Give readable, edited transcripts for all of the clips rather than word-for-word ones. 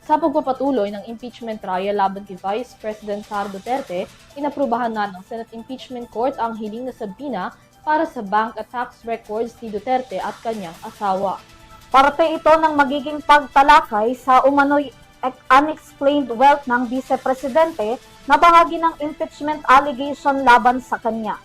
Sa pagpapatuloy ng impeachment trial laban kay Vice President Sara Duterte, inaprubahan na ng Senate Impeachment Court ang hiling na sabina para sa bank at tax records ni Duterte at kanyang asawa. Parte ito ng magiging pagtalakay sa umano'y unexplained wealth ng Vice Presidente na bahagi ng impeachment allegation laban sa kanya.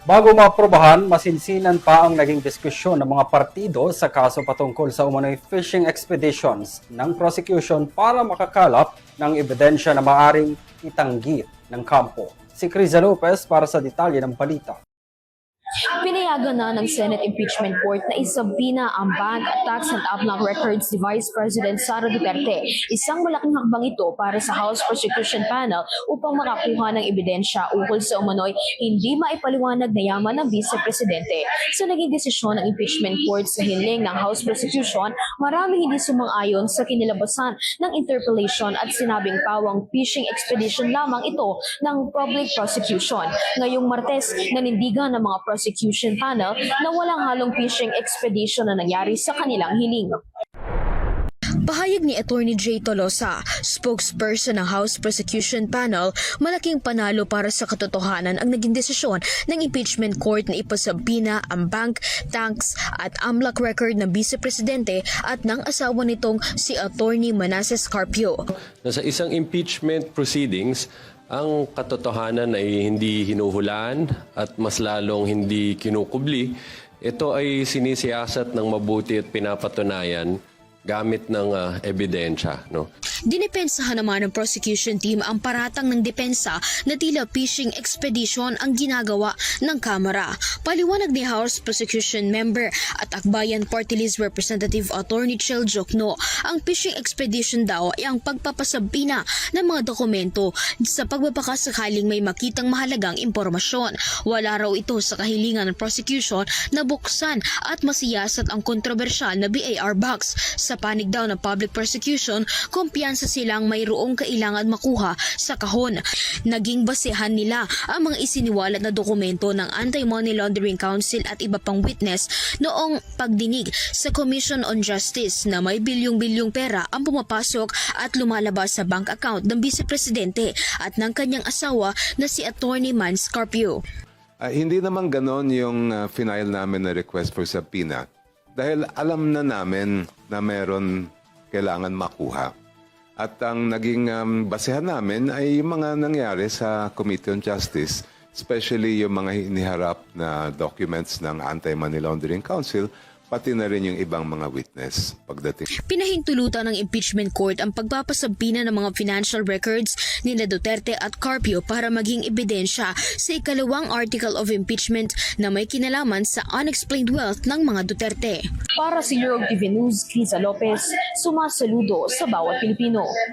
Bago maprobahan, masinsinan pa ang naging diskusyon ng mga partido sa kaso patungkol sa umano'y fishing expeditions ng prosecution para makakalap ng ebidensya na maaring itanggi ng kampo. Si Criza Lopez para sa detalye ng balita. Pinayagan na ng Senate Impeachment Court na isabina ang bank, tax and AMLAC records ni Vice President Sara Duterte. Isang malaking hakbang ito para sa House Prosecution Panel upang makakuha ng ebidensya ukol sa umano'y hindi maipaliwanag na yaman ng Vice Presidente. Sa naging desisyon ng Impeachment Court sa hiling ng House Prosecution, maraming hindi sumang-ayon sa kinilabasan ng interpellation at sinabing pawang fishing expedition lamang ito ng public prosecution. Ngayong Martes, nanindigan ng mga prosecution panel na walang halong fishing expedition na nangyari sa kanilang hiling. Pahayag ni Attorney Jay Tolosa, spokesperson ng House Prosecution Panel, malaking panalo para sa katotohanan ang naging desisyon ng impeachment court na ipasabina ang bank, tax at AMLAC record ng Vice Presidente at ng asawa nitong si Attorney Manasseh Carpio. Sa isang impeachment proceedings, ang katotohanan ay hindi hinuhulaan at mas lalong hindi kinukubli. Ito ay sinisiyasat ng mabuti at pinapatunayan gamit ng ebidensya. No? Dinepensahan naman ng prosecution team ang paratang ng depensa na tila fishing expedition ang ginagawa ng Kamara. Paliwanag ni House Prosecution Member at Akbayan Party List Representative Attorney Chel Jokno, ang fishing expedition daw ay ang pagpapasabina ng mga dokumento sa pagbabakasakaling may makitang mahalagang impormasyon. Wala raw ito sa kahilingan ng prosecution na buksan at masiyasat ang kontrobersyal na BAR box. Sa panig daw ng public prosecution, kumpiyansa silang mayroong kailangan makuha sa kahon. Naging basehan nila ang mga isiniwalat na dokumento ng Anti-Money Laundering Council at iba pang witness noong pagdinig sa Commission on Justice na may bilyong-bilyong pera ang pumapasok at lumalabas sa bank account ng Vice Presidente at ng kanyang asawa na si Attorney Mans Carpio. Hindi naman ganon yung final namin na request for subpoena. Dahil alam na namin na meron kailangan makuha. At ang naging basehan namin ay yung mga nangyari sa Committee on Justice, especially yung mga iniharap na documents ng Anti-Money Laundering Council, pati na rin yung ibang mga witness pagdating. Pinahintulutan ng impeachment court ang pagpapasabina ng mga financial records ni Duterte at Carpio para maging ebidensya sa ikalawang article of impeachment na may kinalaman sa unexplained wealth ng mga Duterte. Para sa Europe TV News, Criza Lopez, sumasaludo sa bawat Pilipino.